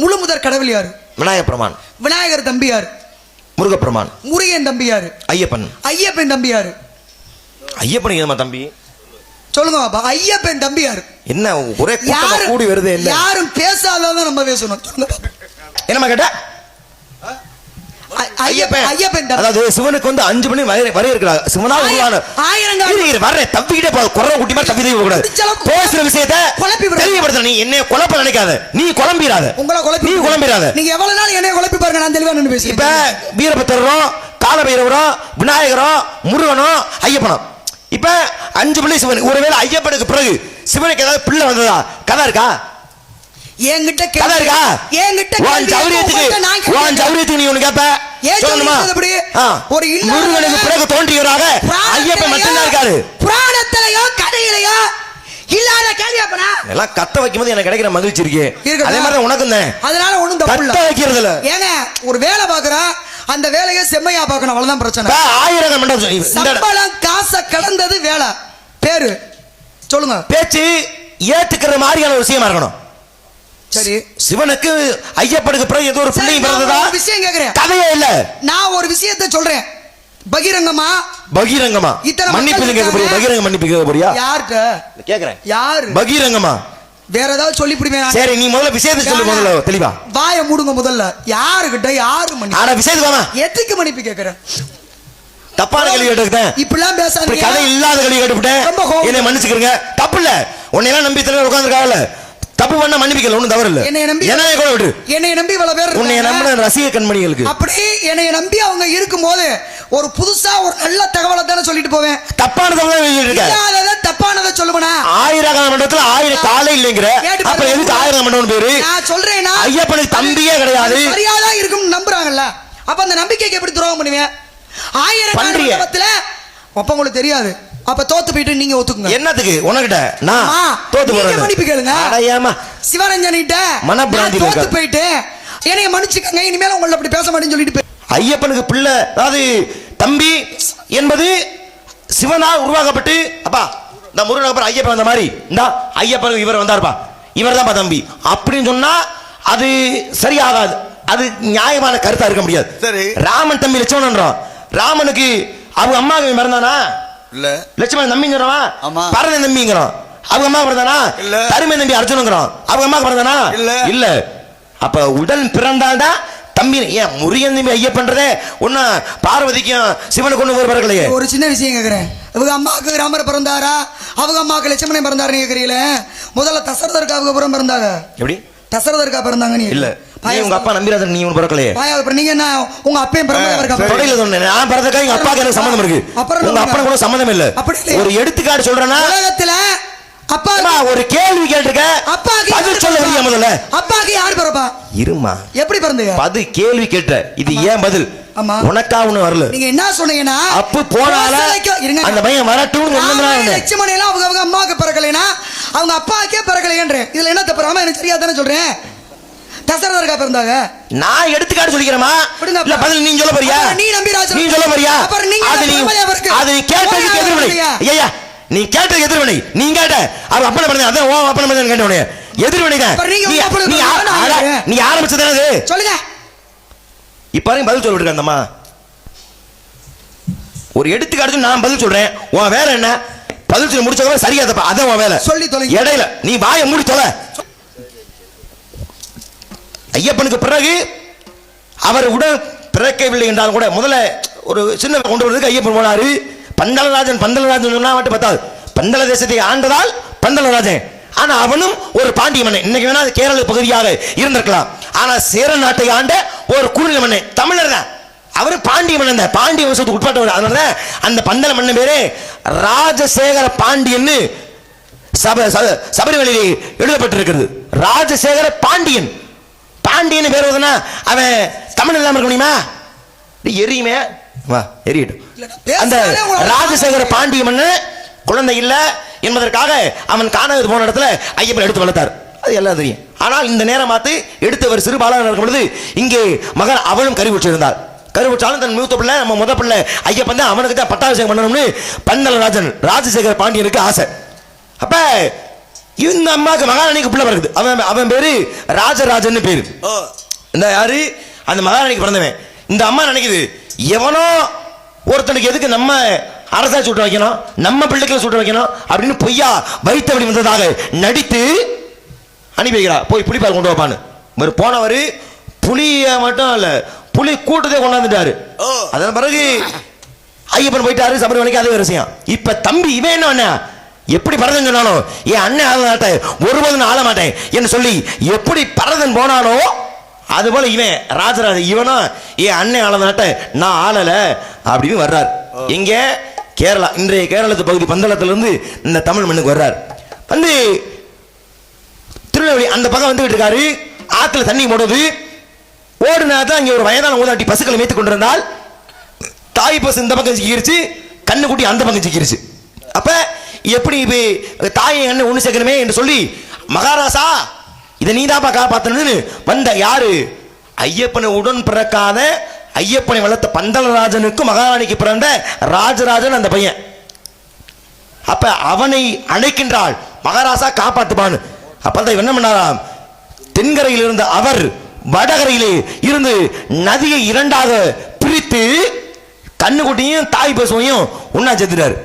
முழு முதற் கடவுள் யாரு? விநாயகர் பெருமான். விநாயகர் தம்பி யாரு? முருகப்பெருமான். முருகன் தம்பி யாரு? ஐயப்பன். ஐயப்பன் தம்பி யாரு? ஐயப்பனுக்கு என்னமா தம்பி சொல்லுங்க பாப்பா. ஐயப்பன் தம்பி யாரு? என்ன ஒரே கூடி வருது? என்ன யாரும் பேசாதான் நம்ம பேசணும். சொல்லுங்க என்னமா கேட்ட? ஐயப்பன் அதாவது சிவனுக்கு வந்து 5 மணி வரை இருக்கிறாங்க. சிவனா உருவான வர்ற தப்பிக்கிட்டே குறை குட்டி மாதிரி தப்பி போக கூடாது. பேசுற விஷயத்தை தெளிவுபடுத்த. நீ என்ன குழப்ப நினைக்காத, நீ குழம்பிடாத, நீ குழம்பிடாத. நீங்க எவ்வளவு நாள் என்ன குழப்பி பாருங்க, நான் தெளிவா நின்னு பேசுறேன். இப்ப வீரபத்திரரும் காலபைரவரும் விநாயகரும் முருகனும் ஐயப்பனும். இப்ப 5 மணி சிவன். ஒருவேளை ஐயப்பனுக்கு பிறகு சிவனுக்கு ஏதாவது பிள்ளை வந்ததா? கதை இருக்கா? என்கிட்ட கதை இருக்கா? என்கிட்ட நீ ஒண்ணு கேப்ப சொல்லணுமா? ஒரு முருகனுக்கு பிறகு தோன்றியவராக ஐயப்பன் மட்டும்தான் இருக்காரு. புராணத்திலேயோ கதையிலேயோ இல்லாத கேள்வி அப்பனா எல்லாம் கத்த வைக்கும்போது எனக்கு கிடைக்கிற மகிழ்ச்சி இருக்கு. அதே மாதிரி உனக்கும் தான். அதனால ஒண்ணும் தப்பு இல்ல. கத்த வைக்கிறது இல்ல. ஏங்க ஒரு வேலை பாக்குறா, அந்த வேலையை செம்மையா பார்க்கணும், அவ்வளவுதான் பிரச்சனை. 1000 மண்டபம் சம்பளம் காசை கடந்தது வேலை. பேரு சொல்லுங்க. பேச்சு ஏத்துக்கிற மாதிரியான ஒரு விஷயமா இருக்கணும். சரி, சிவனுக்கு ஐயப்பனுக்கு பிறகு ஏதோ ஒரு பிள்ளை பிறந்ததா? விஷயம் கேக்குறேன். கதையே இல்ல. நான் ஒரு விஷயத்தை சொல்றேன். பகிரங்கமா மன்னிப்பு கேட்க போறியா? பகிரங்க மன்னிப்பு கேட்க போறியா? யார்கிட்ட கேக்குறேன்? யாரு? பகிரங்கமா வேற ஏதாவது சொல்லி பிடிப்பேன். சரி, நீ முதல்ல விஷயத்தை சொல்லு. முதல்ல தெளிவா வாயை மூடுங்க. முதல்ல யாருகிட்ட யாரு மன்னிப்பு? ஆனா விஷயத்துக்கு வாமா. எதுக்கு மன்னிப்பு கேக்குறேன்? தப்பான கேள்வி கேட்டுக்கிட்டேன். இப்படிலாம் பேசாதீங்க. கதை இல்லாத கேள்வி கேட்டுவிட்டேன். என்னை மன்னிச்சுக்கிறீங்க. தப்பு இல்ல. உன்னை எல்லாம் நம்பி தலைவர் உட்கார்ந்துருக்காங்கல்ல, தப்பு பண்ண மன்னிப்பிக்கல, ஒண்ணும் தவறு இல்ல. என்னை நம்பி இவ்வளவு பேர், உன்னை நம்பின ரசிக கண்மணிகளுக்கு அப்படி என்னை நம்பி அவங்க இருக்கும்போது ஒரு புதுசா ஒரு நல்ல தகவலை தானே சொல்லிட்டு போவேன். தப்பான தகவலை தப்பானதை சொல்லுவனா? 1000 மண்டபத்துல 1000 காலை இல்லைங்கிற, அப்ப எதுக்கு 1000 மண்டபம் பேரு? நான் சொல்றேன்னா ஐயப்பனுக்கு தம்பியே கிடையாது, சரியாதான் இருக்கும் நம்புறாங்கல்ல. அப்ப அந்த நம்பிக்கைக்கு எப்படி துரோகம் பண்ணுவேன்? 1000 மண்டபத்துல அப்ப உங்களுக்கு தெரியாது. அப்ப தோத்து போயிட்டு நீங்க ஒத்துக்குங்க. என்னத்துக்கு? உனக்கிட்ட நான் தோத்து போறேன். மன்னிப்பு கேளுங்க. அடையாமா சிவரஞ்சனிட்ட மனப்பிராந்தி தோத்து போயிட்டு என்னைய மன்னிச்சுக்கங்க, இனிமேல் உங்களை அப்படி பேச மாட்டேன்னு சொல்லிட்டு. ஐயப்பனுக்கு பிள்ளை, அதாவது தம்பி என்பது சிவனால் உருவாக்கப்பட்டு, அப்பா இந்த முருகனுக்கு அப்புறம் ஐயப்பன் வந்த மாதிரி இந்த ஐயப்பனுக்கு இவர் வந்தாருப்பா, இவர் தான் தம்பி அப்படின்னு சொன்னா அது சரியாகாது. அது நியாயமான கருத்தா இருக்க முடியாது. சரி, ராமன் தம்பி லட்சுமணன், ராமனுக்கு அவங்க அம்மாவுக்கு மறந்தானா? இல்ல. லட்சுமணன் தம்பிங்கிறவா? பரதன் தம்பிங்கிறோம். அவங்க அம்மா பிறந்தானா? இல்ல. தருமை தம்பி அர்ஜுனுங்கிறோம். அவங்க அம்மா பிறந்தானா? இல்ல. இல்ல. அப்ப உடன் பிறந்தால்தான் தம்பி. ஏன் முருகன் தம்பி ஐயப்பன்றதே ஒண்ணு பார்வதிக்கும் சிவனுக்கு ஒண்ணு ஒரு பிறக்கலையே. ஒரு சின்ன விஷயம் கேக்குறேன். அவங்க அம்மாவுக்கு ராமர் பிறந்தாரா, அவங்க அம்மாவுக்கு லட்சுமணன் பிறந்தாருன்னு கேக்குறீங்களே. முதல்ல தசரதருக்கு அவங்க புறம் பிறந்தாங்க. எப்படி தசரதற்கா பிறந்தாங்க? நீ இல்ல. உங்க அப்பா நம்பிராஜன் நீ பிறக்கலையே. நீங்க என்ன உங்க அப்பையும் பிறந்தவருக்கு? நான் பிறந்தக்கா எங்க அப்பாவுக்கு எனக்கு சம்மந்தம் இருக்கு. உங்க அப்பா கூட சம்மந்தம் இல்ல. ஒரு எடுத்துக்காட்டு சொல்றேன்னா, உலகத்துல அப்பா ஒரு கேள்வி கேட்டிருக்க, அப்பாக்கு பதில் சொல்ல முடியும். முதல்ல அப்பாக்கு யார் பிறப்பா? இருமா, எப்படி பிறந்தீங்க? பது கேள்வி கேட்ட, இது ஏன் பதில்? உனக்கா ஒண்ணு வரல. நீங்க என்ன சொன்னீங்கன்னா அப்ப போனால அந்த பையன் வரட்டும்னு லட்சுமணன் எல்லாம் அவங்க அம்மாவுக்கு பிறக்கலைன்னா அவங்க அப்பாவுக்கே பிறக்கலையன்ற. இதுல என்ன தப்பு? ராமா எனக்கு சரியா தானே சொல்றேன். தசரதற்கா பிறந்தாங்க. நான் எடுத்துக்காட்டு சொல்லிக்கிறேமா? இல்ல பதில் நீ சொல்ல போறியா? நீ நம்பிராஜன் நீ சொல்ல போறியா? அது நீ கேட்டதுக்கு எதிர்வினை. ஐயா நீ கேட்டதுக்கு எதிர்வினை. நீ கேட்ட அவ அப்பன பிறந்த அதான் ஓ அப்பன பிறந்த கேட்டவனே எதிர்வினை தான். நீ ஆரம்பிச்சது சொல்லுங்க. இப்ப பதில் சொல்லிட்டு இருந்தம்மா. ஒரு எடுத்துக்காட்டு நான் பதில் சொல்றேன். உன் வேலை என்ன? பதில் சொல்லி முடிச்சவங்க சரியா தப்பா அதான் உன் வேலை. சொல்லி தொலை. இடையில நீ வாயை மூடி தொலை. ஐயப்பனுக்கு பிறகு அவர் உடன் பிறக்கவில்லை என்றாலும் கூட முதல்ல ஒரு சின்ன கொண்டு வருவதற்கு ஐயப்பன் போனாரு. பந்தளராஜன் சொன்னா மட்டும் பத்தாது. பந்தள தேசத்தை ஆண்டதால் பந்தளராஜன். ஆனா அவனும் ஒரு பாண்டிய மன்னன். இன்னைக்கு வேணா கேரள பகுதியாக இருந்திருக்கலாம். ஆனா சேர நாட்டை ஆண்ட ஒரு குறுநில மன்னன் தமிழர் தான். அவரு பாண்டிய மன்னன் தான், பாண்டிய வம்சத்துக்கு உட்பட்டவர். அதனால அந்த பந்தள மன்னன் பேரு ராஜசேகர பாண்டியன் சபரிமலையிலே எழுதப்பட்டிருக்கிறது. ராஜசேகர பாண்டியன். பாண்டியன் பேர் வருதுன்னா அவன் தமிழ் இல்லாம இருக்க முடியுமா? எரியுமே வா எரியட்டும். அந்த ராஜசேகர பாண்டிய மன்னன் குழந்தை இல்ல என்பதற்காக அவன் காணாது போன இடத்துல ஐயப்பன் எடுத்து வளர்த்தார். அது எல்லாம் தெரியும். ஆனால் இந்த நேரம் பார்த்து எடுத்தவர் சிறு பாலகன் இருக்கும் பொழுது இங்கே மகன் அவனும் கருவுற்றிருந்தார். கருவுற்றாலும் தன் மூத்த பிள்ளை நம்ம முத பிள்ளை ஐயப்பன் தான், அவனுக்கு தான் பட்டாபிஷேகம் பண்ணணும்னு பந்தளராஜன் ராஜசேகர பாண்டியனுக்கு ஆசை. அப்ப இந்த அம்மாக்கு மகாராணிக்கு பிள்ளை பிறகுது. அவன் பேரு ராஜராஜன் பேரு. இந்த யாரு அந்த மகாராணிக்கு பிறந்தவன். இந்த அம்மா நினைக்குது எவனோ ஒருத்தனுக்கு எதுக்கு நம்ம அரசா சுட்ட வைக்கணும், நம்ம பிள்ளைகளை சுட்ட வைக்கணும் அப்படின்னு பொய்யா வைத்த வழி வந்ததாக நடித்து அனுப்பி வைக்கிறா. போய் புலிப்பால் கொண்டு வைப்பான்னு. போனவர் புலிய மட்டும் இல்ல, புலி கூட்டத்தை கொண்டாந்துட்டாரு. அதன் பிறகு ஐயப்பன் போயிட்டாரு சபரிமலைக்கு. அதே விஷயம். இப்ப தம்பி இவன் என்ன எப்படி பரதன் சொன்னாலும் என் அண்ணன் ஆள மாட்டேன், ஒருபோதும் ஆள மாட்டேன் என்று சொல்லி எப்படி பரதன் போனானோ அது போல இவன் ராஜராஜ இவனும் என் அண்ணன் ஆள மாட்டேன், நான் ஆளல அப்படின்னு வர்றார். எங்க கேரளா, இன்றைய கேரளத்து பகுதி பந்தளத்திலிருந்து இந்த தமிழ் மண்ணுக்கு வர்றார். வந்து திருநெல்வேலி அந்த பக்கம் வந்துகிட்டு இருக்காரு. ஆத்துல தண்ணி போடுது. ஓடுனா தான் அங்கே ஒரு வயதான ஊதாட்டி பசுக்களை மேய்த்து கொண்டிருந்தால் தாய் பசு இந்த பக்கம் சிக்கிருச்சு, கண்ணு குட்டி அந்த பக்கம் சிக்கிருச்சு. அப்ப எப்படி தாயை கண்ணு ஒண்ணு சேர்க்கணுமே என்று சொல்லி மகாராசா இதை நீதாப்பா காப்பாத்தணும்னு வந்த யாரு ஐயப்பனை உடன் பிறக்காத ஐயப்பனை வளர்த்த பந்தளராஜனுக்கு மகாராணிக்கு பிறந்த ராஜராஜன் அந்த பையன். அப்ப அவனை அழைக்கின்றாள் மகாராசா காப்பாத்துப்பான்னு. அப்பதான் என்ன பண்ணாராம், தென்கரையில் இருந்த அவர் வடகரையிலே இருந்து நதியை இரண்டாக பிரித்து கண்ணுக்குட்டியும் தாய் பசுவையும் ஒன்னா சேர்த்துட்டாரு.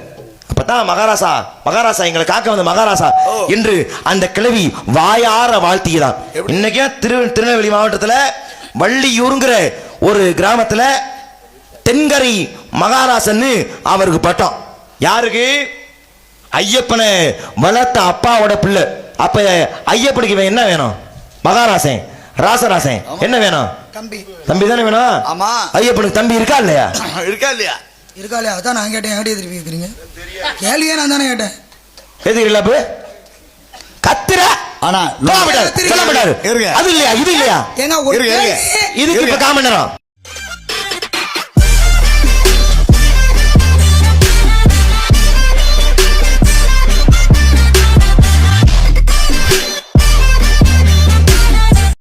அப்பதான் மகாராசா மகாராசா எங்களை காக்க வந்த மகாராசா என்று அந்த கிழவி வாயார வாழ்த்தியதான். இன்னைக்கு திருநெல்வேலி மாவட்டத்தில் வள்ளியூருங்கிற ஒரு கிராமத்தில் தென்கரை மகாராசன்னு அவருக்கு பட்டம். யாருக்கு? ஐயப்பனை வளர்த்த அப்பாவோட பிள்ளை. அப்ப ஐயப்பனுக்கு இவன் என்ன வேணும்? மகாராசன் ராசராசன் என்ன வேணும்? தம்பி தானே வேணும். ஆமா. ஐயப்பனுக்கு தம்பி இருக்கா இல்லையா? இருக்கா இல்லையா? இருக்கா இல்லையா? அதான் நான் கேட்டேன். எப்படி திருப்பி கேட்குறீங்க? கேள்வியே நான் தானே கேட்டேன். எதுக்கு கத்துற? ஆனா சொல்ல மாட்டாரு. அது இல்லையா இது இல்லையா? ஏங்க இதுக்கு இப்ப காமன் நேரம்